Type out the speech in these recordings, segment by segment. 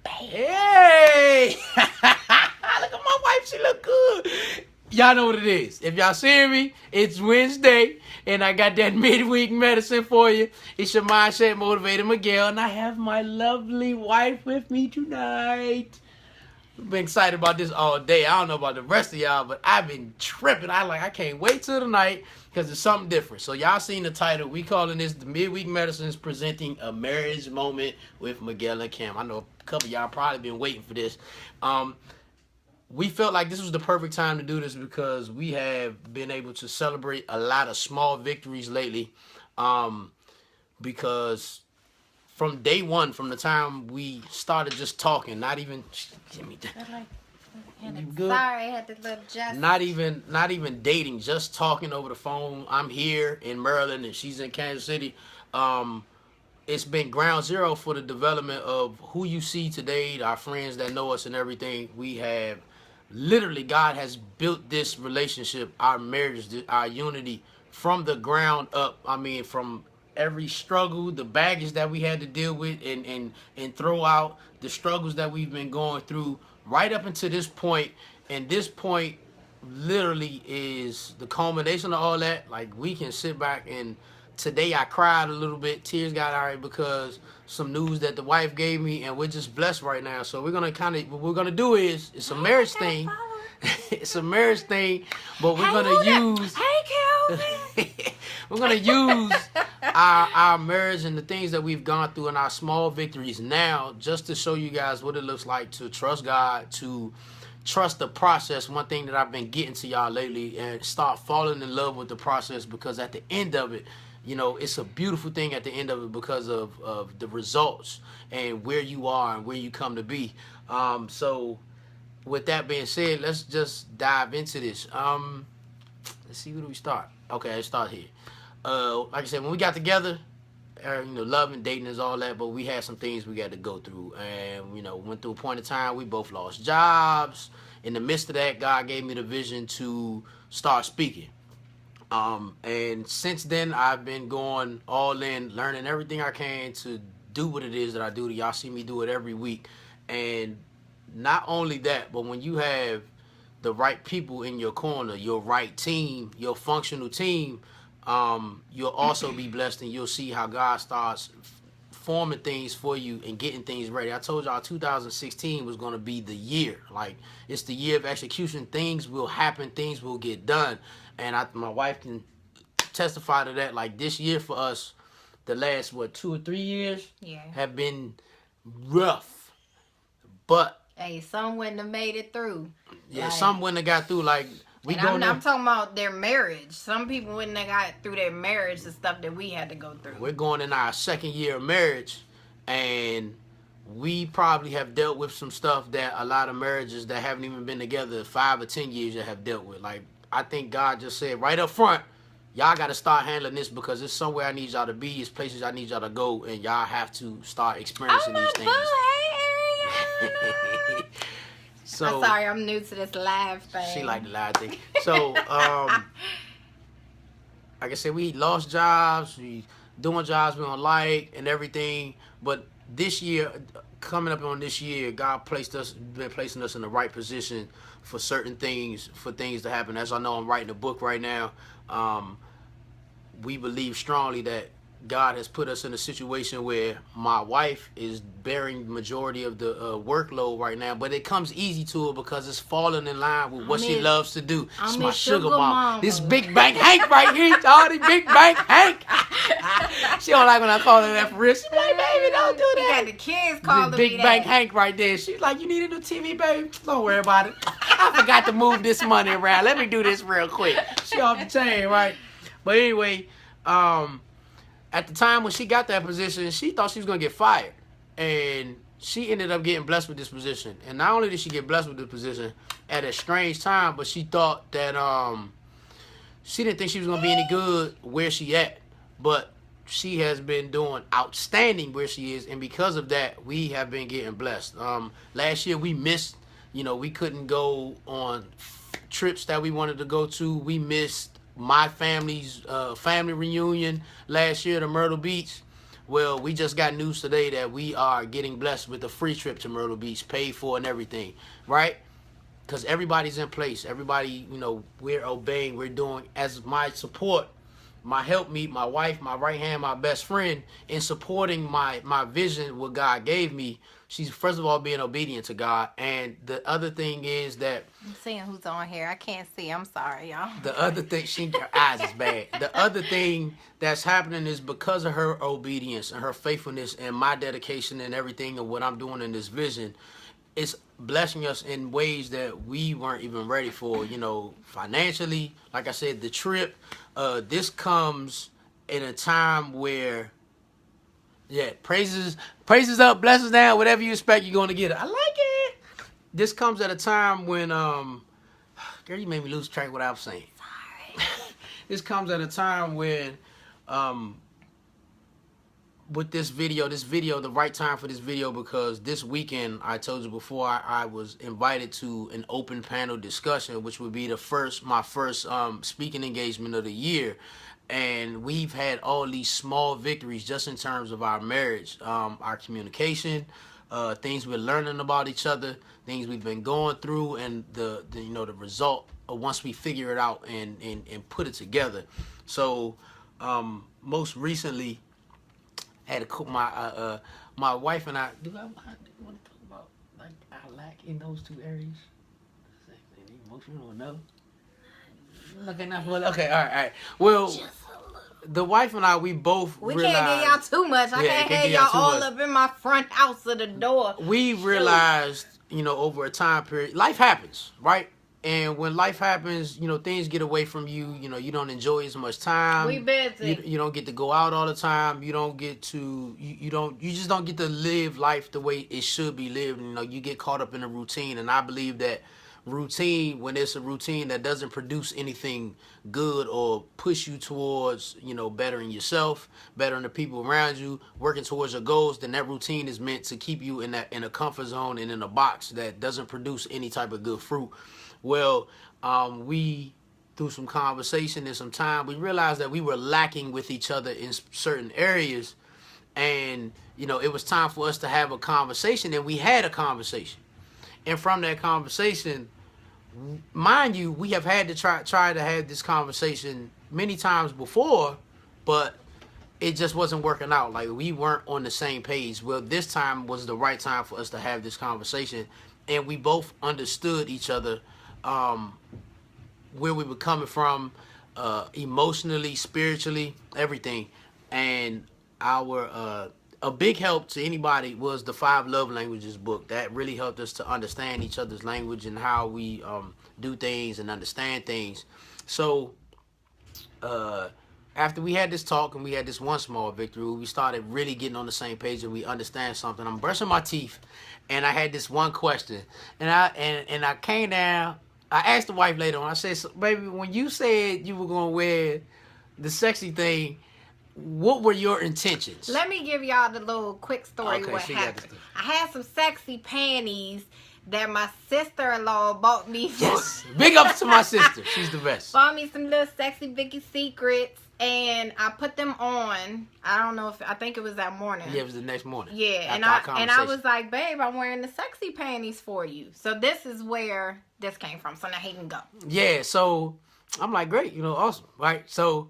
Hey! Look at my wife. She look good. Y'all know what it is. If y'all see me, it's Wednesday, and I got that midweek medicine for you. It's your mindset motivator, Miguel, and I have my lovely wife with me tonight. I've been excited about this all day. I don't know about the rest of y'all, but I've been tripping. I can't wait till tonight because it's something different. So y'all seen the title. We calling this the Midweek Medicine is presenting a marriage moment with Miguel and Kim. I know a couple of y'all probably been waiting for this. We felt like this was the perfect time to do this because we have been able to celebrate a lot of small victories lately. Because from day one, from the time we started just talking, not even give me that. Sorry, I had to little just not even dating, just talking over the phone. I'm here in Maryland and she's in Kansas City. It's been ground zero for the development of who you see today, our friends that know us and everything. We have literally, God has built this relationship, our marriage, our unity from the ground up. I mean, from every struggle, the baggage that we had to deal with and throw out, the struggles that we've been going through right up until this point. And this point literally is the culmination of all that. Like, we can sit back and today I cried a little bit. Tears got all right because some news that the wife gave me, and we're just blessed right now. So we're gonna what we're gonna do is it's a marriage thing. It's a marriage thing, but we're gonna use. Hey, Kelvin. We're gonna use our marriage and the things that we've gone through and our small victories now, just to show you guys what it looks like to trust God, to trust the process. One thing that I've been getting to y'all lately, and start falling in love with the process, because at the end of it, you know, it's a beautiful thing at the end of it because of the results and where you are and where you come to be. So with that being said, let's just dive into this. Let's see, where do we start? Okay, let's start here. Like I said, when we got together, love and dating is all that, but we had some things we got to go through. And, went through a point of time, we both lost jobs. In the midst of that, God gave me the vision to start speaking. And since then, I've been going all in, learning everything I can to do what it is that I do. Y'all see me do it every week. And not only that, but when you have the right people in your corner, your right team, your functional team, you'll also be blessed, and you'll see how God starts forming things for you and getting things ready. I told y'all 2016 was going to be the year. Like, it's the year of execution. Things will happen. Things will get done. And my wife can testify to that. Like, this year for us, the last, 2 or 3 years have been rough. But hey, some wouldn't have made it through. Yeah, like, some wouldn't have got through. Like, I'm talking about their marriage. Some people wouldn't have got through their marriage, the stuff that we had to go through. We're going in our second year of marriage, and we probably have dealt with some stuff that a lot of marriages that haven't even been together 5 or 10 years have dealt with. Like, I think God just said right up front, y'all got to start handling this, because it's somewhere I need y'all to be. It's places I need y'all to go, and y'all have to start experiencing these things. So, I'm sorry, I'm new to this live thing. She like the live thing. So, like I said, we lost jobs, we doing jobs we don't like and everything. But this year, coming up on this year, God been placing us in the right position for certain things, for things to happen. As I know, I'm writing a book right now. We believe strongly that God has put us in a situation where my wife is bearing the majority of the workload right now, but it comes easy to her because it's falling in line with what she loves to do. It's my sugar mama. This Big Bank Hank right here, Charlie, Big Bank Hank. She don't like when I call her that for real. She's like, baby, don't do that. You got the kids calling me Big Bank Hank right there. She's like, you need a new TV, baby? Don't worry about it. I forgot to move this money around. Let me do this real quick. She off the chain, right? But anyway, at the time when she got that position, she thought she was going to get fired. And she ended up getting blessed with this position. And not only did she get blessed with this position at a strange time, but she thought that she didn't think she was going to be any good where she at. But she has been doing outstanding where she is. And because of that, we have been getting blessed. Last year we missed, we couldn't go on trips that we wanted to go to. We missed my family's family reunion last year to Myrtle Beach. Well, we just got news today that we are getting blessed with a free trip to Myrtle Beach, paid for and everything, right? Because everybody's in place. Everybody, we're obeying. We're doing as my support, my helpmeet, my wife, my right hand, my best friend in supporting my vision, what God gave me. She's first of all being obedient to God, and the other thing is that I'm seeing who's on here. I can't see. I'm sorry, y'all. the other thing, her eyes is bad. The other thing that's happening is because of her obedience and her faithfulness and my dedication and everything and what I'm doing in this vision. It's blessing us in ways that we weren't even ready for, financially. Like I said, the trip, this comes in a time where, praises up, blessings down, whatever you expect, you're going to get it. I like it. This comes at a time when, girl, you made me lose track of what I was saying. Sorry. This comes at a time when, with this video, the right time for this video, because this weekend, I told you before, I was invited to an open panel discussion, which would be my first speaking engagement of the year. And we've had all these small victories just in terms of our marriage, our communication, things we're learning about each other, things we've been going through, and the result of once we figure it out and put it together. So most recently, had my wife and I. Do I want to talk about like our lack in those two areas? Emotional or no? Okay, all right. Well, the wife and I, we both we realized, can't get y'all too much. I can't have y'all all up in my front house of the door. We realized, over a time period, life happens, right? And when life happens, things get away from you. You don't enjoy as much time. We busy. You don't get to go out all the time. You don't get to, you just don't get to live life the way it should be lived. You get caught up in a routine. And I believe that routine, when it's a routine that doesn't produce anything good or push you towards, bettering yourself, bettering the people around you, working towards your goals, then that routine is meant to keep you in a comfort zone and in a box that doesn't produce any type of good fruit. Well, we, through some conversation and some time, we realized that we were lacking with each other in certain areas. And, it was time for us to have a conversation, and we had a conversation. And from that conversation, mind you, we have had to try to have this conversation many times before, but it just wasn't working out. Like, we weren't on the same page. Well, this time was the right time for us to have this conversation, and we both understood each other, where we were coming from, emotionally, spiritually, everything. And a big help to anybody was the 5 Love Languages book. That really helped us to understand each other's language and how we do things and understand things. So after we had this talk and we had this one small victory, we started really getting on the same page and we understand something. I'm brushing my teeth, and I had this one question, and I came down. I asked the wife later on. I said, so, "Baby, when you said you were gonna wear the sexy thing, what were your intentions?" Let me give y'all the little quick story. Okay, what happened. I had some sexy panties that my sister-in-law bought me. Yes, big ups to my sister. She's the best. Bought me some little sexy Vicky Secrets, and I put them on. I think it was that morning. Yeah, it was the next morning. Yeah, and I was like, "Babe, I'm wearing the sexy panties for you." So this is where this came from. So now he can go. Yeah, so I'm like, great, awesome, right? So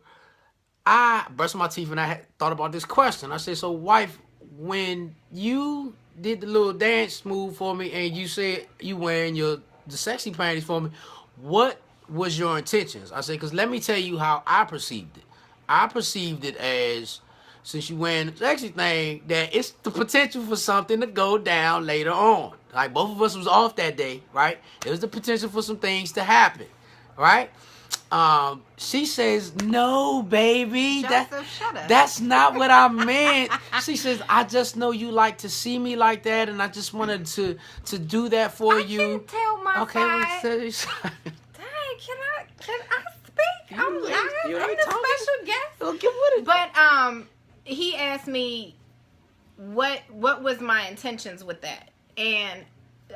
I brushed my teeth and I had thought about this question. I said, so wife, when you did the little dance move for me and you said you wearing the sexy panties for me, what was your intentions? I said, because let me tell you how I perceived it. I perceived it as, since you wearing the sexy thing, that it's the potential for something to go down later on. Like, both of us was off that day, right? There was the potential for some things to happen, right? She says, no, baby, that's not what I meant. She says, I just know you like to see me like that, and I just wanted to do that for you. I can tell my okay, side. Dang, can I speak? I'm the special guest. Well, get with it. But he asked me what was my intentions with that, and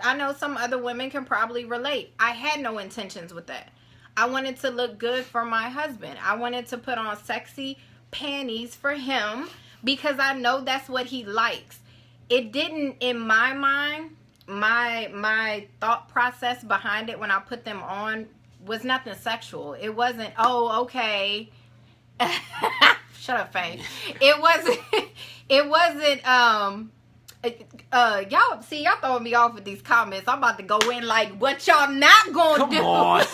I know some other women can probably relate. I had no intentions with that. I wanted to look good for my husband. I wanted to put on sexy panties for him because I know that's what he likes. It didn't, in my mind, my thought process behind it when I put them on was nothing sexual. It wasn't, oh, okay. Shut up, Faye. It wasn't, y'all throwing me off with these comments. I'm about to go in like, what y'all not gonna do? Come on.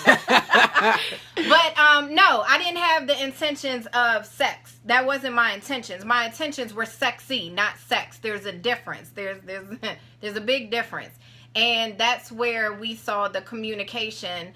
But, no, I didn't have the intentions of sex. That wasn't my intentions. My intentions were sexy, not sex. There's a difference. There's a big difference. And that's where we saw the communication,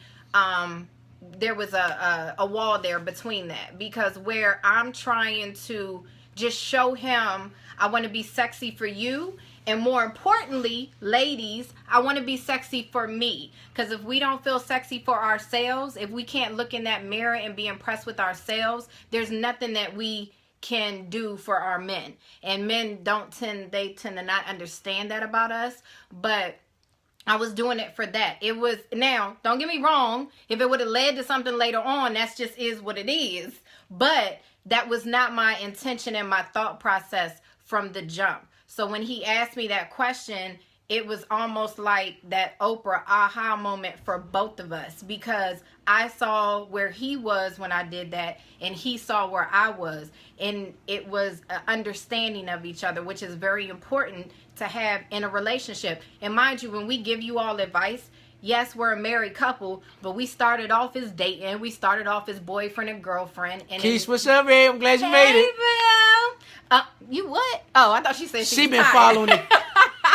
there was a wall there between that, because where I'm trying to just show him I want to be sexy for you, and more importantly, ladies, I want to be sexy for me, because if we don't feel sexy for ourselves, if we can't look in that mirror and be impressed with ourselves, there's nothing that we can do for our men. And men tend to not understand that about us, but I was doing it for that. It was, now, don't get me wrong, if it would have led to something later on, that's just is what it is. But that was not my intention and my thought process from the jump. So when he asked me that question, it was almost like that Oprah aha moment for both of us, because I saw where he was when I did that, and he saw where I was, and it was an understanding of each other, which is very important to have in a relationship. And mind you, when we give you all advice, yes, we're a married couple, but we started off as dating. We started off as boyfriend and girlfriend. And Keith, what's up, man? I'm glad you made it. You what? Oh, I thought she said she been following the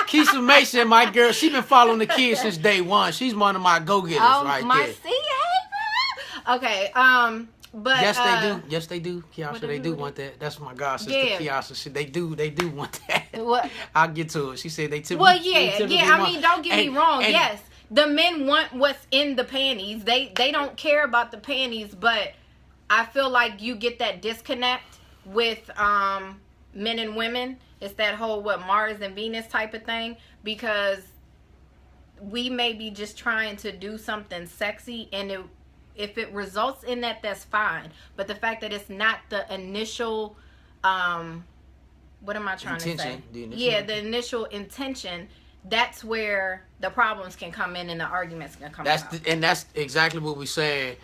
Keisha Mason, my girl. She been following the kids since day one. She's one of my go-getters right there. Okay, but yes, they do. Yes, they do. Kiasha, they do want that. That's my god sister, Kiasha. They do want that. What? I'll get to it. She said they typically. Well, I mean, don't get me wrong. Yes, the men want what's in the panties. They don't care about the panties, but I feel like you get that disconnect with men and women. It's that whole Mars and Venus type of thing, because we may be just trying to do something sexy, and if it results in that, that's fine. But the fact that it's not the initial, what am I trying to say? The initial intention. That's where the problems can come in and the arguments can come out. And that's exactly what we said.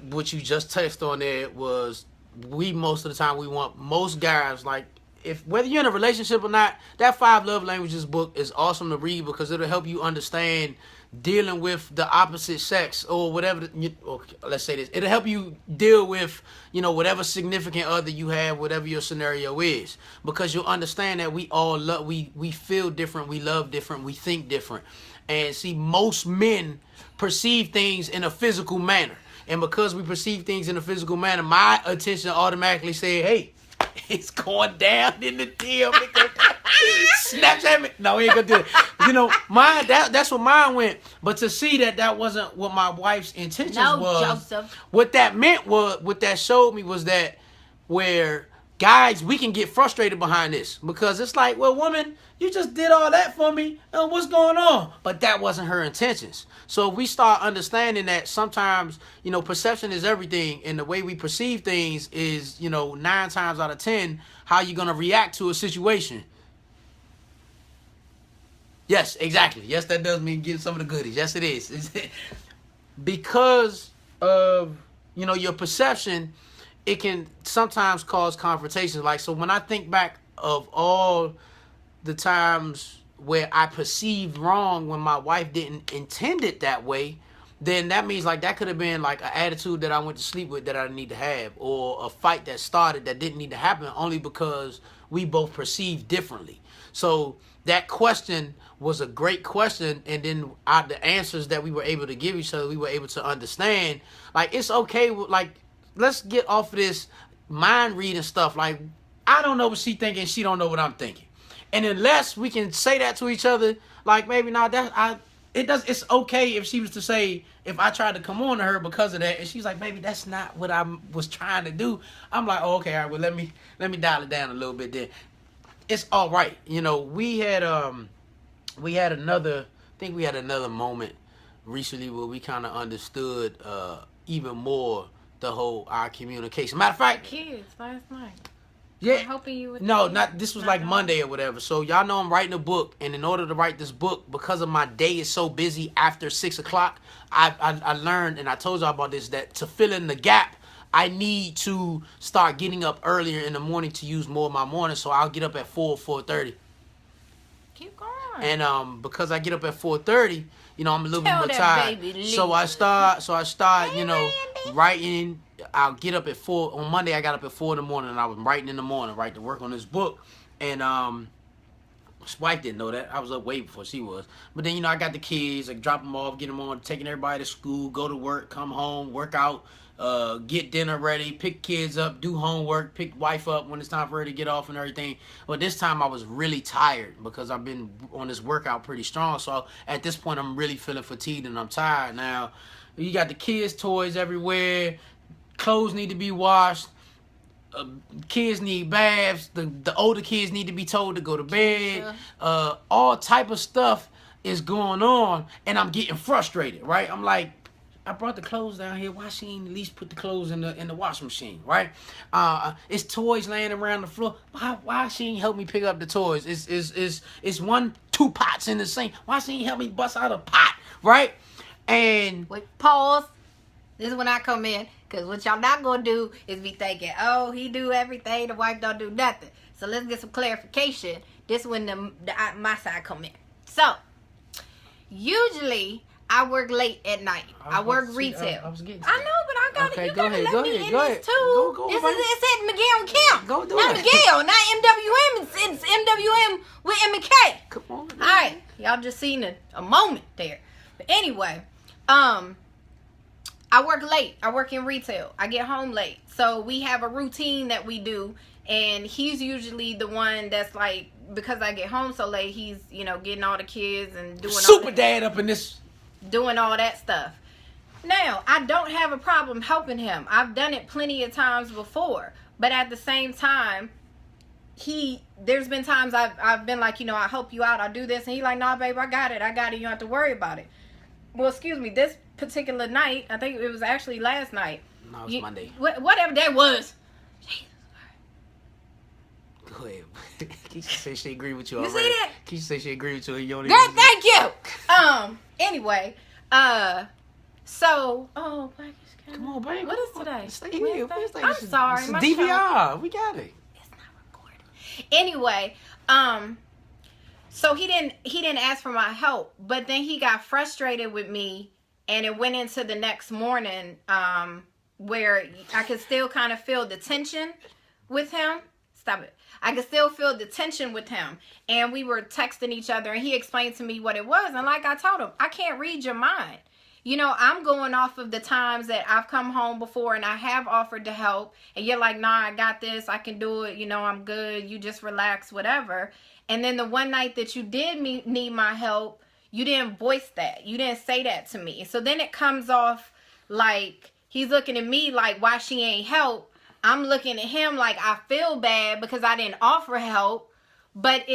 What you just touched on there was, most of the time we want, most guys, like, if whether you're in a relationship or not, that 5 Love Languages book is awesome to read, because it'll help you understand dealing with the opposite sex, or whatever. Let's say this, it'll help you deal with, whatever significant other you have, whatever your scenario is, because you'll understand that we all love, we feel different, we love different, we think different. And see, most men perceive things in a physical manner, and because we perceive things in a physical manner, my attention automatically said, hey, it's going down in the DM. Snapchat me. No, we ain't gonna do it. Mine, that's what mine went. But to see that wasn't what my wife's intentions was. Joseph. What that meant was, what that showed me was that where guys, we can get frustrated behind this, because it's like, well, woman, you just did all that for me. What's going on? But that wasn't her intentions. So if we start understanding that sometimes, perception is everything, and the way we perceive things is, 9 times out of 10, how you're going to react to a situation. Yes, exactly. Yes, that does mean getting some of the goodies. Yes, it is. Because of, your perception, it can sometimes cause confrontations. Like, so when I think back of all the times where I perceived wrong when my wife didn't intend it that way, then that means like that could have been like an attitude that I went to sleep with that I didn't need to have, or a fight that started that didn't need to happen, only because we both perceived differently. So that question was a great question, and then the answers that we were able to give each other, we were able to understand. Like, it's okay, like, let's get off of this mind reading stuff. Like, I don't know what she thinking, she don't know what I'm thinking. And unless we can say that to each other, like, maybe not that, it's okay if she was to say, if I tried to come on to her because of that, and she's like, baby, that's not what I was trying to do. I'm like, oh, okay, all right, well, let me dial it down a little bit then. It's all right. We had another moment recently where we kind of understood even more the whole our communication. Matter of fact, kids last night. Yeah. I'm hoping you would. No, not this was like Monday or whatever. So y'all know I'm writing a book, and in order to write this book, because of my day is so busy after 6 o'clock, I learned, and I told y'all about this, that to fill in the gap, I need to start getting up earlier in the morning to use more of my morning. So I'll get up at 4:30. Keep going. And because I get up at 4:30, you know, I'm a little bit Tell more that tired. baby So I start, you know, writing. I'll get up at 4. On Monday, I got up at 4 in the morning, and I was writing in the morning, right, to work on this book. And his wife didn't know that. I was up way before she was. But then, you know, I got the kids. I drop them off, get them on, taking everybody to school, go to work, come home, work out, get dinner ready, pick kids up, do homework, pick wife up when it's time for her to get off and everything. But this time I was really tired because I've been on this workout pretty strong. So at this point, I'm really feeling fatigued and I'm tired. Now, you got the kids' toys everywhere. Clothes need to be washed. Kids need baths. The older kids need to be told to go to bed. All type of stuff is going on, and I'm getting frustrated. Right? I'm like, I brought the clothes down here. Why she ain't at least put the clothes in the washing machine? Right? It's toys laying around the floor. Why she ain't help me pick up the toys? It's 2 pots in the sink. Why she ain't help me bust out a pot? Right? And wait, pause. This is when I come in, because what y'all not going to do is be thinking, oh, he do everything, the wife don't do nothing. So let's get some clarification. This is when my side come in. So, usually, I work late at night. I work retail. I know, but I got it. You got to let me in this too. This is at Miguel and Kim. Go do not it. Miguel, not MWM. It's MWM with M&K. Come on. All right. Y'all just seen a moment there. But anyway, I work late. I work in retail. I get home late. So we have a routine that we do. And he's usually the one that's like, because I get home so late, he's, you know, getting all the kids and doing Super dad up in this. Doing all that stuff. Now, I don't have a problem helping him. I've done it plenty of times before. But at the same time, there's been times I've been like, you know, I'll help you out. I'll do this. And he's like, nah, babe, I got it. You don't have to worry about it. Well, excuse me, this particular night, I think it was actually last night. No, it was Monday. Whatever that was. Go ahead. Keisha say she agree with you You already. see that? Keisha say she agree with you. You don't Girl, even thank you. Anyway, so, come on, baby. What is today? Stay here. Wednesday? I'm sorry. It's my DVR. show. We got it. It's not recorded. Anyway, so he didn't ask for my help, but then he got frustrated with me, and it went into the next morning, where I could still kind of feel the tension with him. Stop it. I could still feel the tension with him, and we were texting each other, and he explained to me what it was, and like I told him, I can't read your mind. You know, I'm going off of the times that I've come home before and I have offered to help. And you're like, nah, I got this. I can do it. You know, I'm good. You just relax, whatever. And then the one night that you did need my help, you didn't voice that. You didn't say that to me. So then it comes off like he's looking at me like, why she ain't help? I'm looking at him like I feel bad because I didn't offer help. But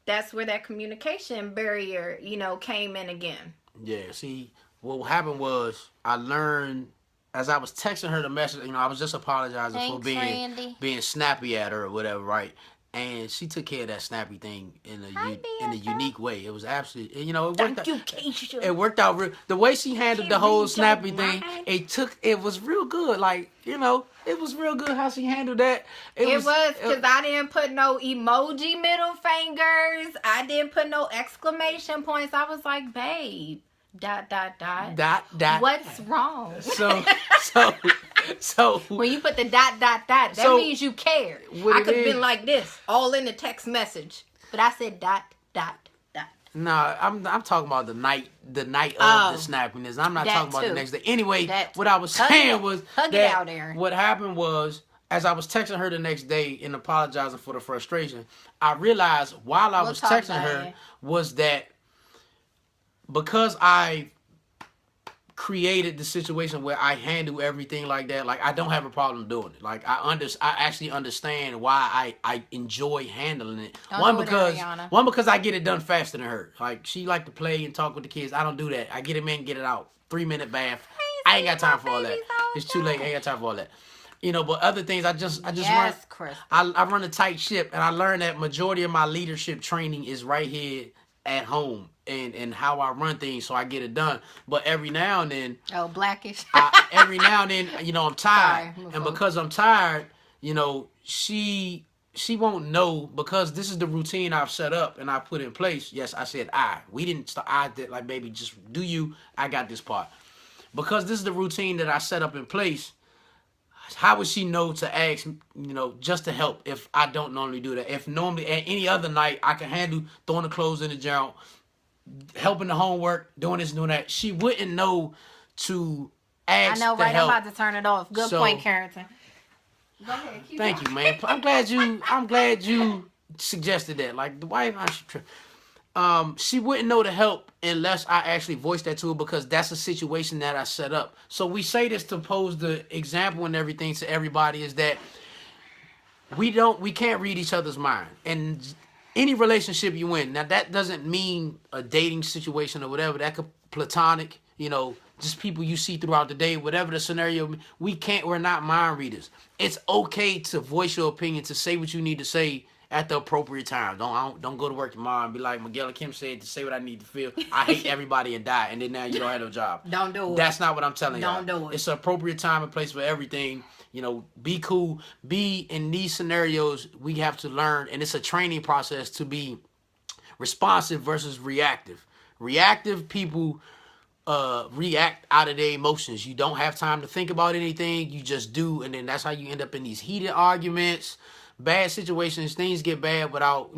that's where that communication barrier, you know, came in again. Yeah, see, what happened was I learned as I was texting her the message, you know, I was just apologizing for being snappy at her or whatever, right? And she took care of that snappy thing in a unique way. It was absolutely, you know, it worked out. Keisha. It worked out real. The way she handled the whole snappy thing, it was real good. Like, you know, it was real good how she handled that. It was because I didn't put no emoji middle fingers. I didn't put no exclamation points. I was like, babe. ... What's wrong? So when you put the ... that means you cared. I could have been like this, all in the text message, but I said ... No, I'm talking about the night of the snappiness. I'm not talking about the next day. Anyway, what I was saying was that what happened was, as I was texting her the next day and apologizing for the frustration, I realized while I was texting her was that because I created the situation where I handle everything like that, like I don't have a problem doing it. Like I actually understand why I enjoy handling it. One because I get it done faster than her. Like she like to play and talk with the kids. I don't do that. I get them in, get it out. 3-minute bath. I ain't got time for all that. It's too late. I ain't got time for all that. You know, but other things, I just Yes, run. Crystal. I run a tight ship, and I learned that majority of my leadership training is right here at home, and how I run things, so I get it done. But every now and then, Oh, Blackish. every now and then, you know, I'm tired, Sorry, and because I'm tired, you know, she won't know, because this is the routine I've set up and I put in place. Yes, I said we didn't start. I did, like, baby, just do you. I got this part, because this is the routine that I set up in place. How would she know to ask, you know, just to help if I don't normally do that? If normally at any other night I can handle throwing the clothes in the jar, helping the homework, doing this, doing that, she wouldn't know to ask. I know, to right? help. I'm about to turn it off. Good point, Carrington. Go ahead, keep Thank going. you, man. I'm glad you suggested that. Like, the wife, she wouldn't know to help unless I actually voiced that to her, because that's a situation that I set up. So we say this to pose the example and everything to everybody, is that we can't read each other's mind. And any relationship you in, now that doesn't mean a dating situation or whatever. That could platonic, you know, just people you see throughout the day, whatever the scenario. We're not mind readers. It's okay to voice your opinion, to say what you need to say at the appropriate time. Don't go to work tomorrow and be like Miguel and Kim said, to say what I need to feel. I hate everybody and die, and then now you don't have no job. Don't do it. That's not what I'm telling you. Don't do it. It's an appropriate time and place for everything. You know, be cool. Be in these scenarios. We have to learn, and it's a training process to be responsive versus reactive. Reactive people react out of their emotions. You don't have time to think about anything. You just do, and then that's how you end up in these heated arguments, bad situations. Things get bad without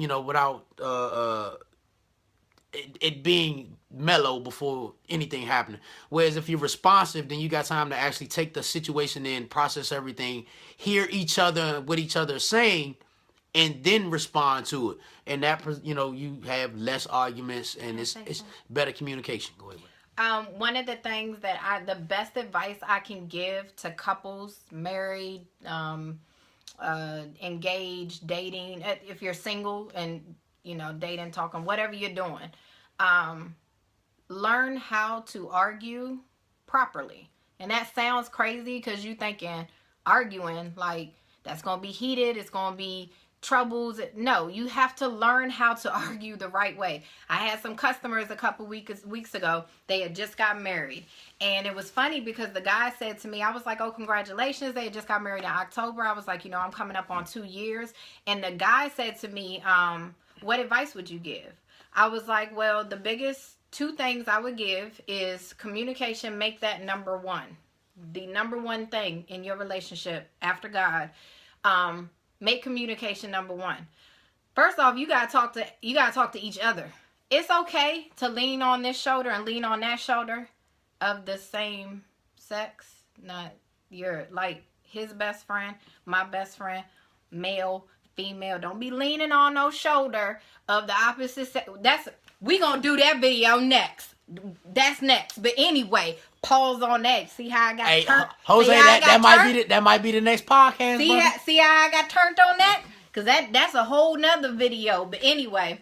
it being mellow before anything happening. Whereas if you're responsive, then you got time to actually take the situation in, process everything, hear each other, what each other is saying, and then respond to it. And that, you know, you have less arguments, and it's better communication. Go ahead. One of the things that the best advice I can give to couples, married, engaged, dating, if you're single and, you know, dating, talking, whatever you're doing, learn how to argue properly. And that sounds crazy, because you thinking arguing, like, that's going to be heated, it's going to be troubles. No, you have to learn how to argue the right way. I had some customers a couple weeks ago. They had just got married, and it was funny because the guy said to me, I was like, oh, congratulations, they had just got married in October. I was like, you know, I'm coming up on 2 years. And the guy said to me, what advice would you give? I was like, well, the biggest 2 things I would give is communication. Make that number one. The number one thing in your relationship after God. Make communication number one. First off, you gotta talk to each other. It's okay to lean on this shoulder and lean on that shoulder of the same sex. Not your, like, his best friend, my best friend, male, female. Don't be leaning on no shoulder of the opposite sex. We gonna do that video next. That's next. But anyway, pause on that. See how I got turned? Jose, that might be the next podcast. See how I got turned on that? Because that's a whole nother video. But anyway,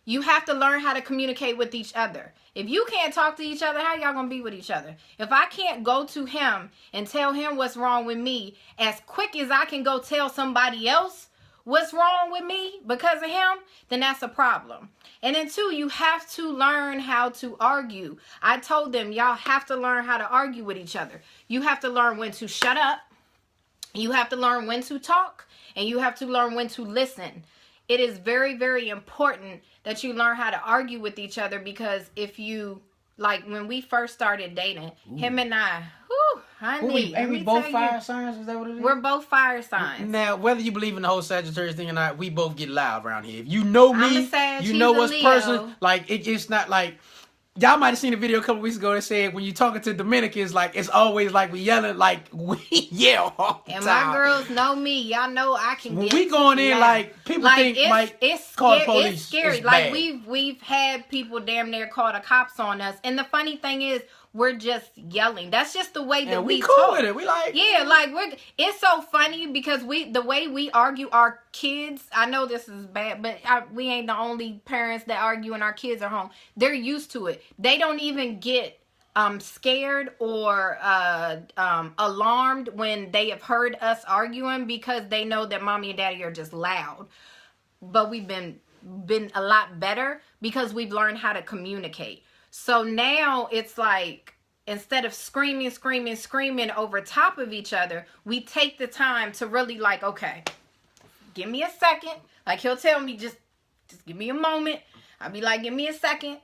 you have to learn how to communicate with each other. If you can't talk to each other, how y'all gonna be with each other? If I can't go to him and tell him what's wrong with me as quick as I can go tell somebody else what's wrong with me because of him, then that's a problem. And then 2, you have to learn how to argue. I told them, y'all have to learn how to argue with each other. You have to learn when to shut up. You have to learn when to talk. And you have to learn when to listen. It is very, very important that you learn how to argue with each other, because if you, like, when we first started dating, him and I, honey. Ain't we both fire signs? Is that what it is? We're both fire signs. Now, whether you believe in the whole Sagittarius thing or not, we both get loud around here. If you know me, you know what's personal. Like, it's not like, y'all might have seen a video a couple weeks ago that said when you're talking to Dominicans, like, it's always like we yelling, like we yell all the time. And my girls know me. Y'all know I can when we going in, like, people like, think it's call the police. It's scary. It's like, bad. we've had people damn near call the cops on us. And the funny thing is, we're just yelling. That's just the way that we cool talk. With it. We like, yeah, like it's so funny because the way we argue our kids. I know this is bad, but we ain't the only parents that argue and our kids are home. They're used to it. They don't even get scared or alarmed when they have heard us arguing, because they know that mommy and daddy are just loud. But we've been a lot better because we've learned how to communicate. So now it's like, instead of screaming over top of each other, we take the time to really like, okay, give me a second. Like, he'll tell me, just give me a moment. I'll be like, give me a second.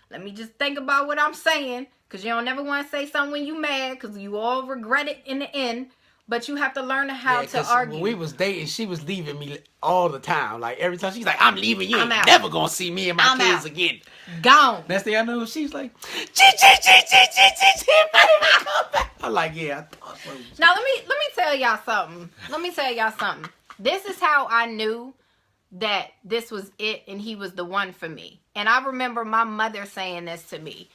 Let me just think about what I'm saying. Because you don't never want to say something when you mad, because you all regret it in the end. But you have to learn how to argue. When we was dating, she was leaving me all the time. Like, every time she's like, I'm leaving you. I'm out. Never gonna see me and my kids again. Gone. Next thing I know, she's like, I'm like, yeah, I thought so. Now let me tell y'all something. This is how I knew that this was it and he was the one for me. And I remember my mother saying this to me.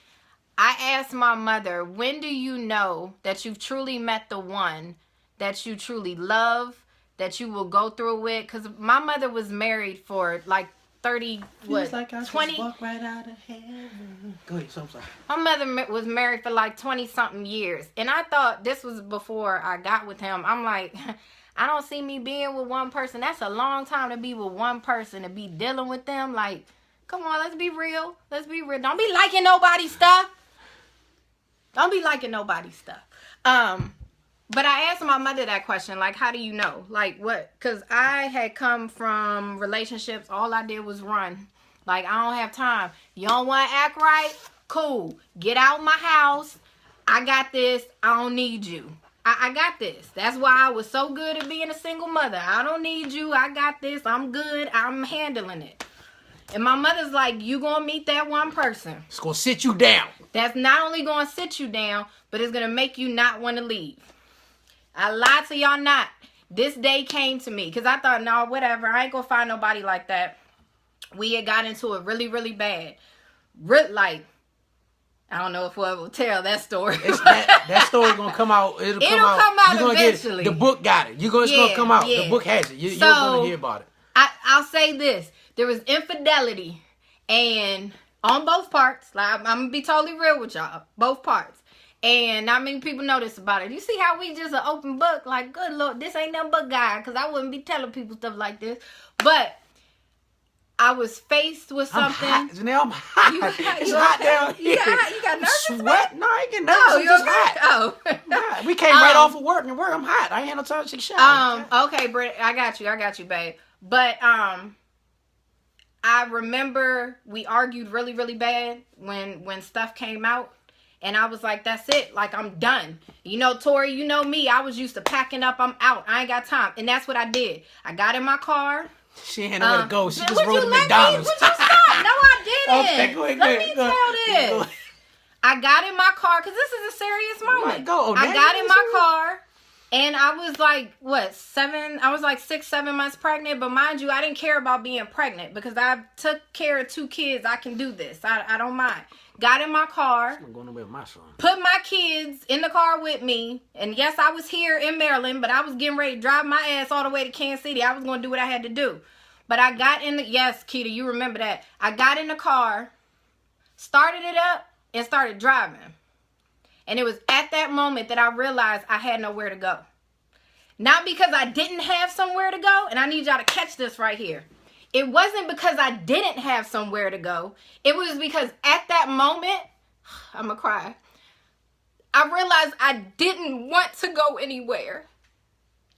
I asked my mother, when do you know that you've truly met the one that you truly love, that you will go through with? Because my mother was married for like 30, what, like I 20? Just walk right out of heaven. Go ahead, so I'm sorry. My mother was married for like 20-something years. And I thought, this was before I got with him, I'm like, I don't see me being with one person. That's a long time to be with one person, to be dealing with them. Like, come on, let's be real. Let's be real. Don't be liking nobody's stuff. Don't be liking nobody's stuff. But I asked my mother that question, like, how do you know? Like, what? Because I had come from relationships, all I did was run. Like, I don't have time. You don't want to act right? Cool. Get out my house. I got this. I don't need you. I got this. That's why I was so good at being a single mother. I don't need you. I got this. I'm good. I'm handling it. And my mother's like, you gonna meet that one person. It's gonna sit you down. That's not only gonna sit you down, but it's gonna make you not want to leave. I lied to y'all not. This day came to me because I thought, no, whatever. I ain't gonna find nobody like that. We had got into it really, really bad. Like, I don't know if we'll ever tell that story. That story gonna come out. It'll come out eventually. The book got it. It's gonna come out. Yeah. The book has it. You're gonna hear about it. I'll say this. There was infidelity, and on both parts. Like, I'm gonna be totally real with y'all. Both parts. And not many people know this about it. You see how we just an open book? Like, good Lord, this ain't nothing but God. Because I wouldn't be telling people stuff like this. But I was faced with something. I'm hot. Janelle, I'm hot. It's hot down here. You got nervous? Sweat? No, I ain't getting nervous. I'm just hot. Oh. We came right off of work. And I'm hot. I ain't had no time to take a shower. Okay, Britt. I got you, babe. But, I remember we argued really, really bad when stuff came out. And I was like, that's it. Like, I'm done. You know, Tori, you know me. I was used to packing up. I'm out. I ain't got time. And that's what I did. I got in my car. She ain't nowhere to go. She just rode to McDonald's. Would you stop? No, I didn't. Okay, go ahead. Let me tell this. I got in my car, because this is a serious moment. I got in my car. And I was like, I was like 6-7 months pregnant. But mind you, I didn't care about being pregnant because I took care of 2 kids. I can do this. I don't mind. Got in my car. I'm going away with my son. Put my kids in the car with me. And yes, I was here in Maryland, but I was getting ready to drive my ass all the way to Kansas City. I was going to do what I had to do. But I got in the, yes, Keita, you remember that. I got in the car, started it up, and started driving. And it was at that moment that I realized I had nowhere to go. Not because I didn't have somewhere to go, and I need y'all to catch this right here. It wasn't because I didn't have somewhere to go. It was because at that moment, I'm gonna cry. I realized I didn't want to go anywhere.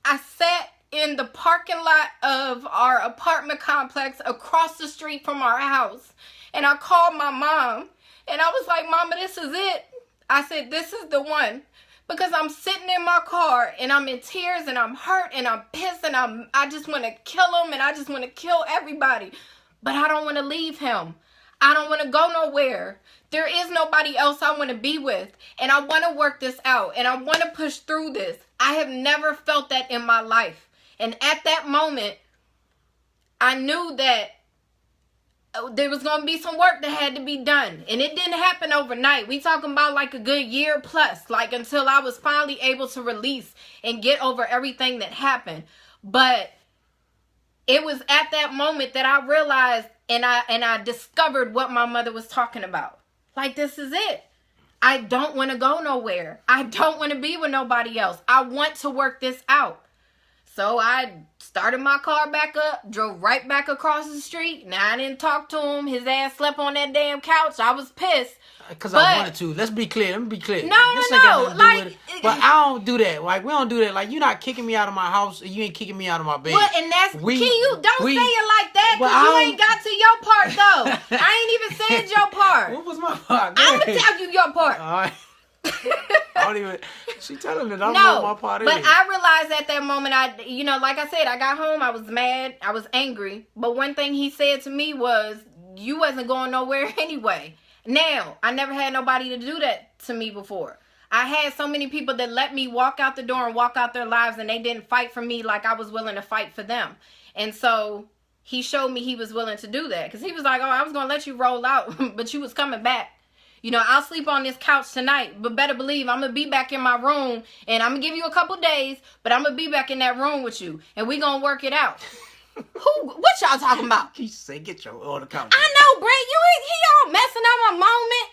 I sat in the parking lot of our apartment complex across the street from our house, and I called my mom, and I was like, Mama, this is it. I said, this is the one. Because I'm sitting in my car and I'm in tears and I'm hurt and I'm pissed and I just want to kill him and I just want to kill everybody. But I don't want to leave him. I don't want to go nowhere. There is nobody else I want to be with. And I want to work this out. And I want to push through this. I have never felt that in my life. And at that moment, I knew that there was going to be some work that had to be done. And it didn't happen overnight. We talking about like a good year plus. Like until I was finally able to release and get over everything that happened. But it was at that moment that I realized and I discovered what my mother was talking about. Like, this is it. I don't want to go nowhere. I don't want to be with nobody else. I want to work this out. So I started my car back up, drove right back across the street. Now, I didn't talk to him. His ass slept on that damn couch. I was pissed. Because I wanted to. Let's be clear. Let me be clear. No. Like, but I don't do that. Like, we don't do that. Like, you're not kicking me out of my house, and you ain't kicking me out of my bed. Well, and that's don't say it like that, because you ain't got to your part, though. I ain't even said your part. What was my part? I'm going to tell you your part. All right. I don't even. She telling me I don't know what my part is. But I realized at that moment, like I said, I got home. I was mad. I was angry. But one thing he said to me was, "You wasn't going nowhere anyway." Now, I never had nobody to do that to me before. I had so many people that let me walk out the door and walk out their lives, and they didn't fight for me like I was willing to fight for them. And so he showed me he was willing to do that, because he was like, "Oh, I was going to let you roll out, but you was coming back. I'll sleep on this couch tonight, but better believe I'm going to be back in my room, and I'm going to give you a couple days, but I'm going to be back in that room with you, and we going to work it out." What y'all talking about? He said, "Get your on the couch." I know, Brent. He all messing up my moment.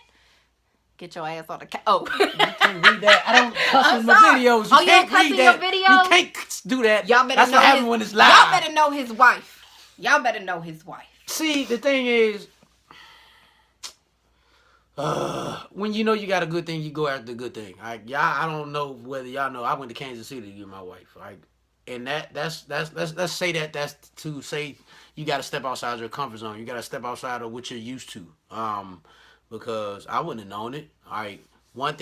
Get your ass on the couch. Oh. You can't read that. I don't cuss in my videos. You can't cuss in your videos? You can't do that. Y'all better That's know what happens when it's live. Y'all better know his wife. Y'all better know his wife. See, the thing is, when you know you got a good thing, you go after the good thing. I don't know whether y'all know, I went to Kansas City to get my wife. And let's say that's to say you got to step outside your comfort zone. You got to step outside of what you're used to. Because I wouldn't have known it. One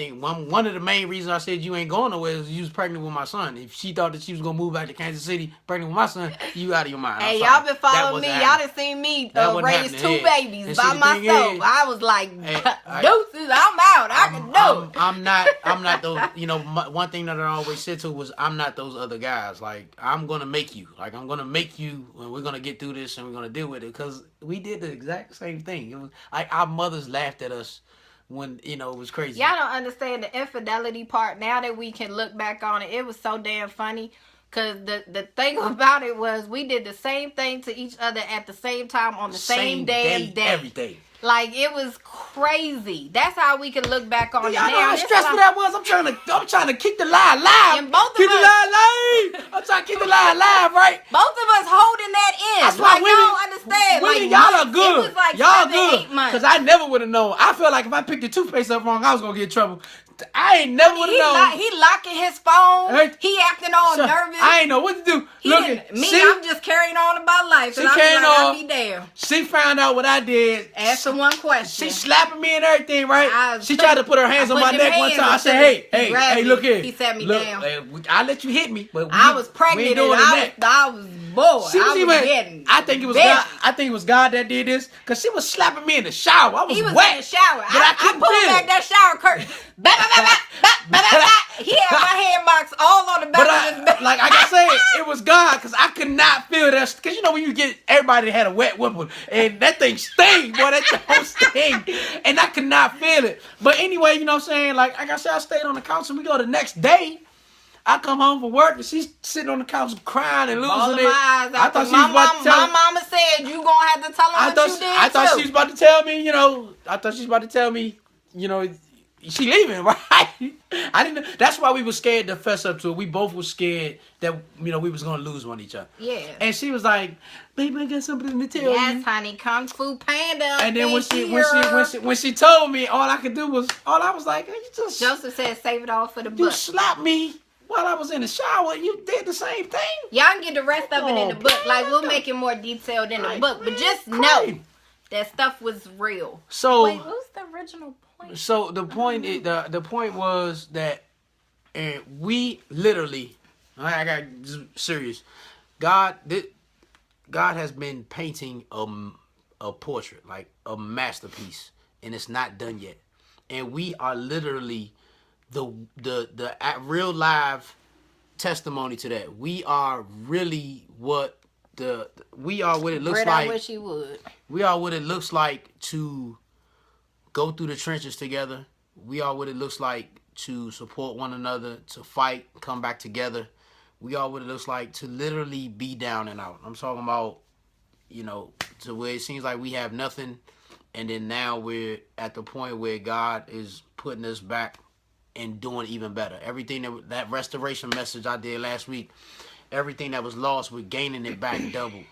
of the main reasons I said you ain't going nowhere is you was pregnant with my son. If she thought that she was gonna move back to Kansas City pregnant with my son, you out of your mind. Hey, y'all been following me. Y'all done seen me raise 2 babies by myself. I was like, deuces, I'm out. I can do it. I'm not those. One thing that I always said to was, I'm not those other guys. Like, I'm gonna make you. Like, I'm gonna make you, and we're gonna get through this, and we're gonna deal with it, because we did the exact same thing. It was like our mothers laughed at us when it was crazy. Y'all don't understand the infidelity part. Now that we can look back on it, it was so damn funny, because the thing about it was we did the same thing to each other at the same time on the same damn day. Everything. Like, it was crazy. That's how we can look back on it now. Y'all know how stressful that was? I'm trying to keep the lie alive. And both of keep us, the lie alive. I'm trying to keep the lie alive, right? Both of us holding that in. That's why women, y'all understand. Women, y'all are good. It was like y'all 7, good. 8 months. Because I never would have known. I feel like if I picked the toothpaste up wrong, I was going to get in trouble. I ain't never would have known. He locking his phone. He acting all nervous. I ain't know what to do. I'm just carrying on about life. She carrying on. I'll be damn. She found out what I did. Ask her one question. She slapping me and everything, right? She tried to put her hands on my neck one time. I said, hey, look here. He sat me down. I'll let you hit me, but I was pregnant and I was bored. I think it was God. I think it was God that did this, because she was slapping me in the shower. I was wet. In the shower. But I pulled back that shower curtain. He had my hand marks all on the back of his back. Like I said, it was God, because I could not feel that. Because when you get everybody had a wet whistle, and that thing sting, boy, that whole sting, and I could not feel it. But anyway, you know what I'm saying? Like I said, I stayed on the couch, and we go the next day. I come home from work, and she's sitting on the couch crying and losing it. I thought she was about to tell me. My mama said you gonna have to tell her what you did. I thought she was about to tell me. I thought she was about to tell me. She leaving, right? I didn't. That's why we were scared to fess up to it. We both were scared that we was gonna lose on each other. Yeah. And she was like, "Baby, I got something to tell you." Yes, honey, Kung Fu Panda. And then when she told me, all I was like, "You just." Joseph said, "Save it all for the book." You slapped me while I was in the shower. You did the same thing. Y'all can get the rest of it in the book. Like, we'll make it more detailed in the book, but just know that stuff was real. So wait, what was the original point? So the point is, the point was that, and we literally, I got serious. God has been painting a portrait, like a masterpiece, and it's not done yet. And we are literally the real live testimony to that. We are really what it looks like. I wish you would. We are what it looks like to go through the trenches together. We are what it looks like to support one another, to fight, come back together. We are what it looks like to literally be down and out. I'm talking about, to where it seems like we have nothing, and then now we're at the point where God is putting us back and doing even better. Everything that restoration message I did last week, everything that was lost, we're gaining it back double.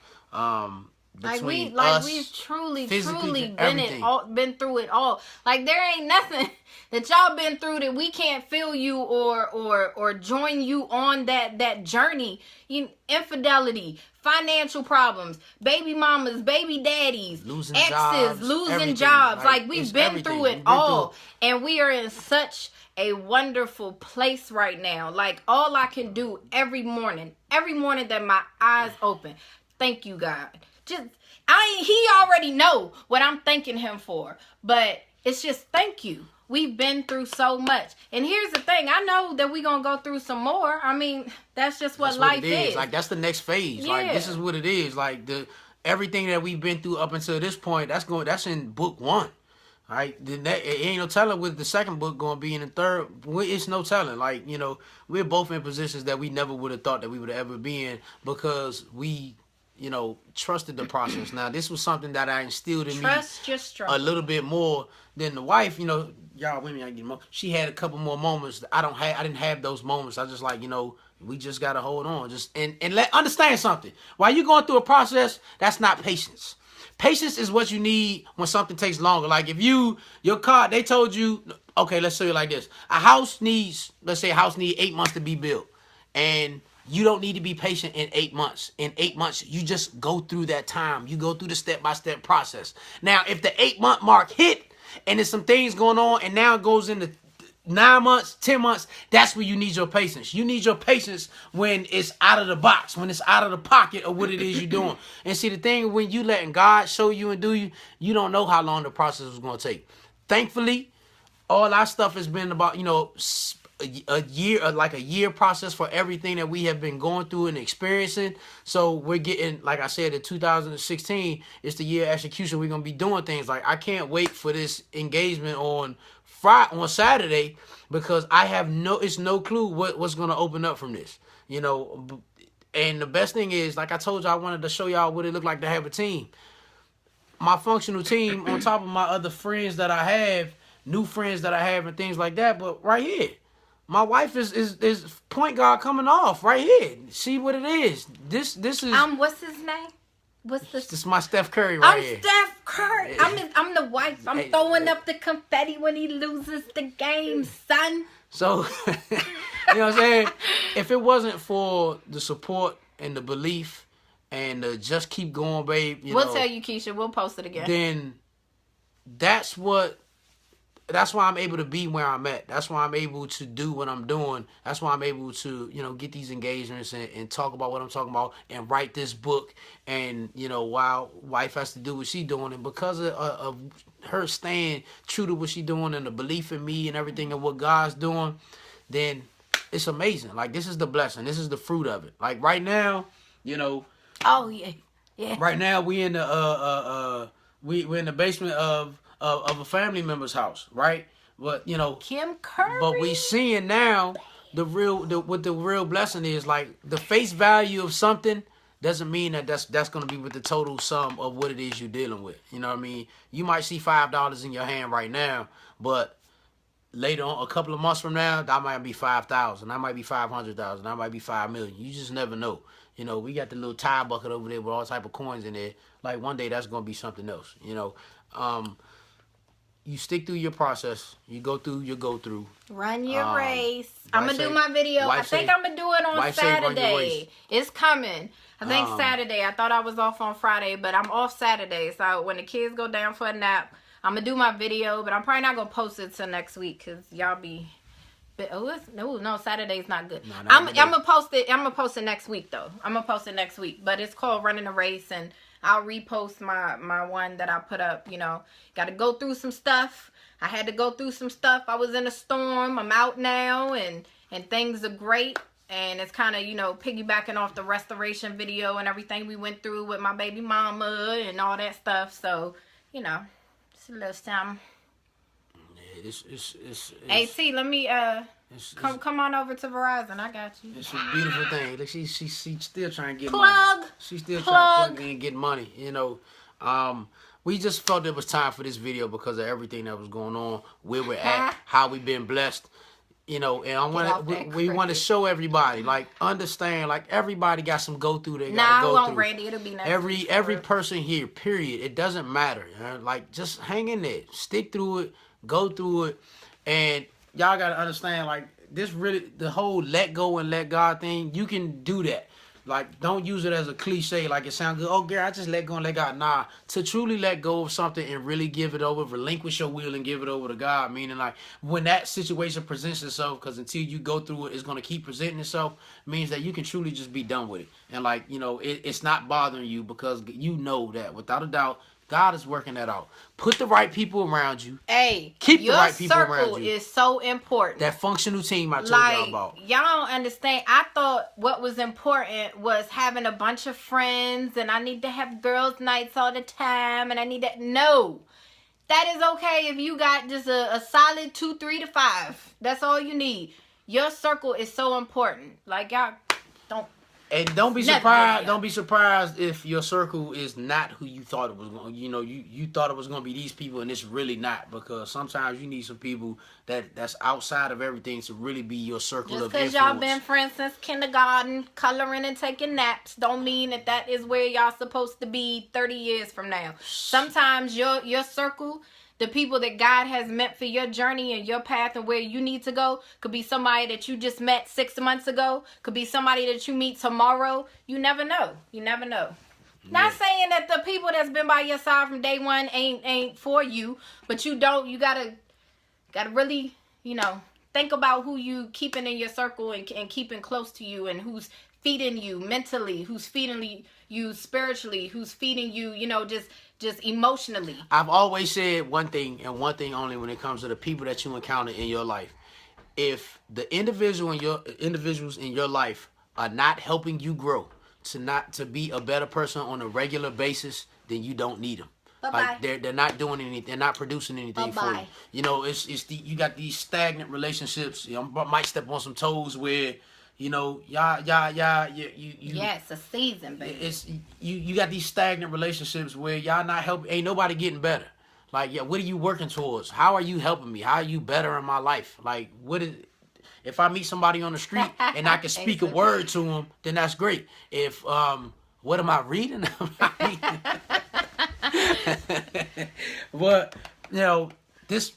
We've truly been through it all. Like, there ain't nothing that y'all been through that we can't feel you or join you on that journey. Infidelity, financial problems, baby mamas, baby daddies, losing exes, jobs, losing jobs. Like, we've been through it all, and we are in such a wonderful place right now. Like, all I can do every morning that my eyes open, thank you, God. He already know what I'm thanking him for, but it's just thank you. We've been through so much, and here's the thing: I know that we're gonna go through some more. I mean, that's just what life is. Like, that's the next phase. Yeah. Like, this is what it is. Like, everything that we've been through up until this point, that's in book 1. Right? It ain't no telling what the second book gonna be in the third. It's no telling. Like, we're both in positions that we never would have thought that we would ever be in, because we trusted the process. Now, this was something that I instilled in me a little bit more than the wife. Y'all women, I get more. She had a couple more moments. I didn't have those moments. I just we just gotta hold on. Understand something. While you're going through a process, that's not patience. Patience is what you need when something takes longer. Like, if your car, they told you, okay, let's say it like this. Let's say a house needs 8 months to be built. And you don't need to be patient in 8 months. In 8 months, you just go through that time. You go through the step-by-step process. Now, if the 8-month mark hit and there's some things going on and now it goes into 9 months, 10 months, that's where you need your patience. You need your patience when it's out of the box, when it's out of the pocket of what it is you're doing. And see, the thing, when you letting God show you and do you, you don't know how long the process is going to take. Thankfully, all our stuff has been about, a year process for everything that we have been going through and experiencing. So we're getting, like I said, in 2016, it's the year of execution. We're going to be doing things. Like, I can't wait for this engagement on Saturday, because it's no clue what's going to open up from this, and the best thing is, like I told you, I wanted to show y'all what it looked like to have a team. My functional team, on top of my other friends that I have, new friends that I have and things like that. But right here, my wife is point guard coming off right here. See what it is. This is what's his name? This is my Steph Curry right here. I'm Steph Curry. I'm the wife. I'm throwing up the confetti when he loses the game, son. So, you know what I'm saying? If it wasn't for the support and the belief and just keep going, babe, we'll tell you, Keisha. We'll post it again. Then that's why I'm able to be where I'm at. That's why I'm able to do what I'm doing. That's why I'm able to, get these engagements and talk about what I'm talking about and write this book. And, while wife has to do what she's doing, and because of her staying true to what she's doing and the belief in me and everything and what God's doing, then it's amazing. Like, this is the blessing. This is the fruit of it. Like, right now, Oh, yeah. Yeah. Right now, we in the we're in the basement of a family member's house, right? But Kim Curry. But we seeing now what the real blessing is. Like, the face value of something doesn't mean that's going to be with the total sum of what it is you're dealing with. You know what I mean? You might see $5 in your hand right now, but later on, a couple of months from now, that might be 5,000. That might be 500,000. That might be 5 million. You just never know. We got the little tie bucket over there with all type of coins in there. Like, one day that's going to be something else. You stick through your process. You go through. Run your race. I'm going to do my video. I think I'm going to do it on Saturday. It's coming. I think Saturday. I thought I was off on Friday, but I'm off Saturday. So when the kids go down for a nap, I'm going to do my video, but I'm probably not going to post it till next week because y'all be... No, Saturday's not good. No, I'm gonna post it. I'm gonna post it next week though. But it's called Running a Race, and I'll repost my one that I put up. Got to go through some stuff. I had to go through some stuff. I was in a storm. I'm out now, and things are great. And it's kind of piggybacking off the restoration video and everything we went through with my baby mama and all that stuff. So it's a little something. It's hey, T, let me come on over to Verizon. I got you. It's a beautiful thing. Look, she's still trying to get money. She's still trying to plug in and get money. we just felt it was time for this video because of everything that was going on, where we're at, how we've been blessed. You know, and we want to show everybody, like, understand, like, everybody got some go through they gotta go through. Randy, it'll be nice. Every person here, period. It doesn't matter. Like, just hang in there, stick through it, go through it, and y'all gotta understand, like, this really, the whole let go and let God thing, you can do that. Like, don't use it as a cliche, like it sounds good. Oh, girl, I just let go and let God. Nah, to truly let go of something and really give it over, relinquish your will and give it over to God. Meaning, like, when that situation presents itself, because until you go through it, it's going to keep presenting itself, means that you can truly just be done with it. And, like, you know, it's not bothering you because you know that, without a doubt, God is working that out. Put the right people around you. Hey, keep the right people around you. Your circle is so important. That functional team I told y'all about. Y'all don't understand. I thought what was important was having a bunch of friends, and I need to have girls' nights all the time, and I need that. No. That is okay if you got just a solid 2, 3 to 5. That's all you need. Your circle is so important. Like, y'all don't. And don't be surprised. Don't be surprised if your circle is not who you thought it was going. You know, you thought it was going to be these people, and it's really not. Because sometimes you need some people that's outside of everything to really be your circle of influence. Just because y'all been friends since kindergarten, coloring and taking naps, don't mean that is where y'all supposed to be 30 years from now. Sometimes your circle, the people that God has meant for your journey and your path and where you need to go, could be somebody that you just met 6 months ago. Could be somebody that you meet tomorrow. You never know. You never know. Yeah. Not saying that the people that's been by your side from day one ain't for you, but you gotta really, you know, think about who you keeping in your circle and keeping close to you, and who's feeding you mentally, who's feeding you spiritually, who's feeding you, you know, just emotionally. I've always said one thing and one thing only when it comes to the people that you encounter in your life. If the individuals in your life are not helping you grow to be a better person on a regular basis, then you don't need them. Bye-bye. Like they're not doing anything. They're not producing anything for you. You know, you got these stagnant relationships. You know, I might step on some toes where, you know, you yes, a season, baby. It's you got these stagnant relationships where y'all not helping. Ain't nobody getting better. Like, yeah, what are you working towards? How are you helping me? How are you bettering my life? Like, if I meet somebody on the street and I can speak a word to them, then that's great. If what am I reading? But, you know, this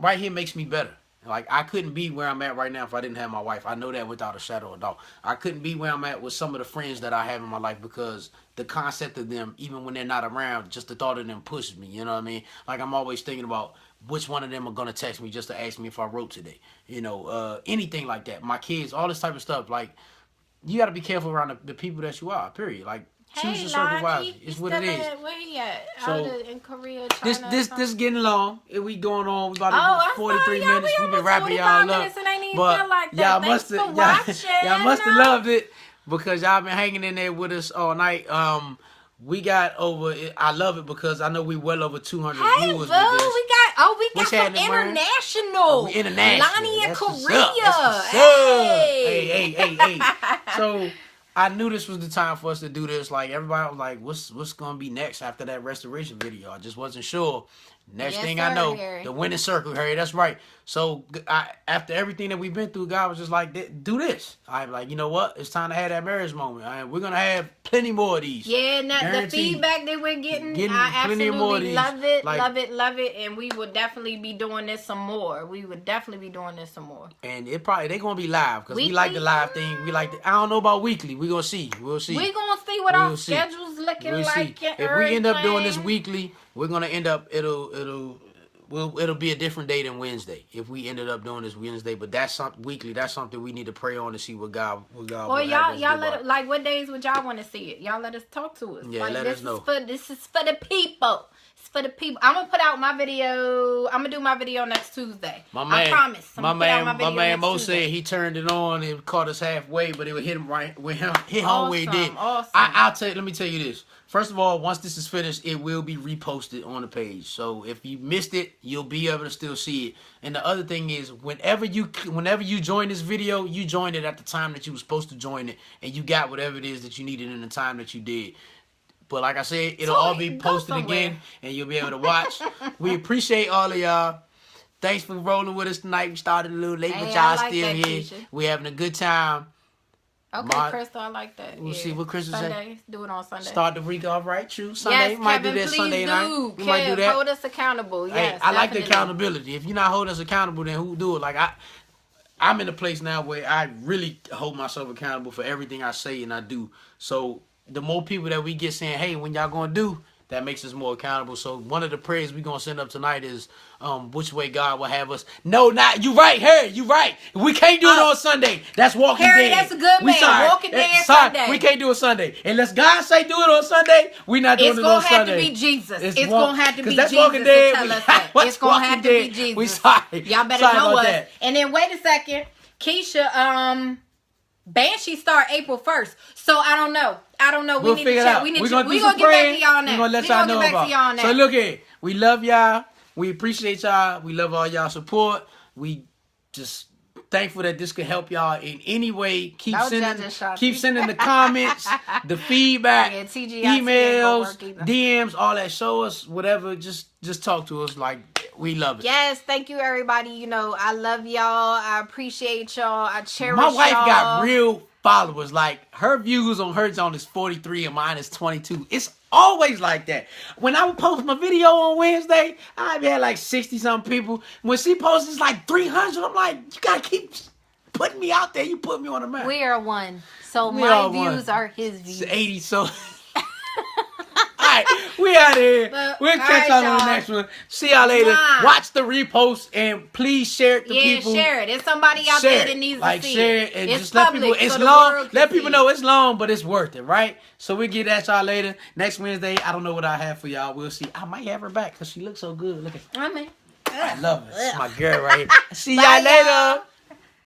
right here makes me better. Like, I couldn't be where I'm at right now if I didn't have my wife. I know that without a shadow of a doubt. I couldn't be where I'm at with some of the friends that I have in my life because the concept of them, even when they're not around, just the thought of them pushes me. You know what I mean? Like, I'm always thinking about which one of them are going to text me just to ask me if I wrote today. You know, anything like that. My kids, all this type of stuff. Like, you got to be careful around the people that you are, period. Like, choose your circle wisely. It's what it is. Where he at? So, in Korea, China, this getting long. We going on. We about 43 minutes. We've been wrapping y'all up. But like y'all must have loved it because y'all been hanging in there with us all night. We got over. I love it because I know we well over 200 viewers with this. We got some international. Lonnie in Korea. Hey. So I knew this was the time for us to do this. Like, everybody was like, what's gonna be next after that restoration video? I just wasn't sure. Next thing I know, Harry. The winning circle, Harry. That's right. So after everything that we've been through, God was just like, do this. I'm like, you know what? It's time to have that marriage moment. We're gonna have plenty more of these. Yeah, the feedback that we're getting I absolutely love it, like, love it, and we will definitely be doing this some more. And they're gonna be live because we like the live thing. I don't know about weekly. We're gonna see. We'll see. We're gonna see what our schedule's looking like. If we end up doing this weekly, we're gonna end up it'll be a different day than Wednesday if we ended up doing this Wednesday. But that's something weekly. That's something we need to pray on to see what God. Or y'all let it, like, what days would y'all want to see it? Y'all let us talk to us. Yeah, like, let us know. This is for the people. It's for the people. I'm gonna put out my video. I'm gonna do my video next Tuesday. I promise. My man Mo said he turned it on and caught us halfway, but it would hit him right where hit home where he did. Awesome. Let me tell you this. First of all, once this is finished, it will be reposted on the page. So if you missed it, you'll be able to still see it. And the other thing is, whenever you join this video, you joined it at the time that you were supposed to join it, and you got whatever it is that you needed in the time that you did. But like I said, it'll all be posted again, and you'll be able to watch. We appreciate all of y'all. Thanks for rolling with us tonight. We started a little late, but y'all still here. Keisha. We having a good time. Okay, Crystal, I like that. We'll see what Crystal Sunday. Do it on Sunday. Start the week off right. True. Sunday. Yes, might Kevin, do that Sunday night. We Kev, might do that. Hold us accountable. Yes, I like the accountability. If you're not holding us accountable, then who do it? Like I'm in a place now where I really hold myself accountable for everything I say and I do. So the more people that we get saying, hey, when y'all gonna do, that makes us more accountable. So one of the prayers we're gonna send up tonight is which way God will have us. No, not you right, Harry, you right. We can't do it on Sunday. That's Walking Harry, Dead. That's a good man. Sorry. Walking Dead Sunday. We can't do it Sunday. Unless God say do it on Sunday, we're not doing it on Sunday. It's gonna have to be Jesus. It's gonna have to be Jesus Walking Dead. to tell us that. It's gonna have to be Jesus. We sorry. Y'all better know us. That. And then wait a second. Keisha, Banshee start April 1st. So I don't know. We'll we need to check. We're gonna get back to y'all now. We're gonna let y'all know about. So look here. We love y'all. We appreciate y'all. We love all y'all support. We just thankful that this could help y'all in any way. Keep sending the comments, the feedback, emails, DMs, all that. Show us whatever. Just talk to us. Like, we love it. Yes, thank you, everybody. You know, I love y'all. I appreciate y'all. I cherish y'all. My wife got real followers. Like, her views on her zone is 43 and mine is 22. It's always like that. When I would post my video on Wednesday, I had like 60-something people. When she posts, it's like 300. I'm like, you gotta keep putting me out there. You put me on the map. We are one. So my views are his views. It's 80, so... We out of here. We'll catch y'all on the next one. See y'all later. Watch the repost and please share it to people. Yeah, share it. There's somebody out there that needs to see it. Share it and just let people. It's long. Let people know it's long, but it's worth it, right? So we'll get at y'all later. Next Wednesday, I don't know what I have for y'all. We'll see. I might have her back because she looks so good. Look at. I mean, I love her. It's my girl right here. See y'all later.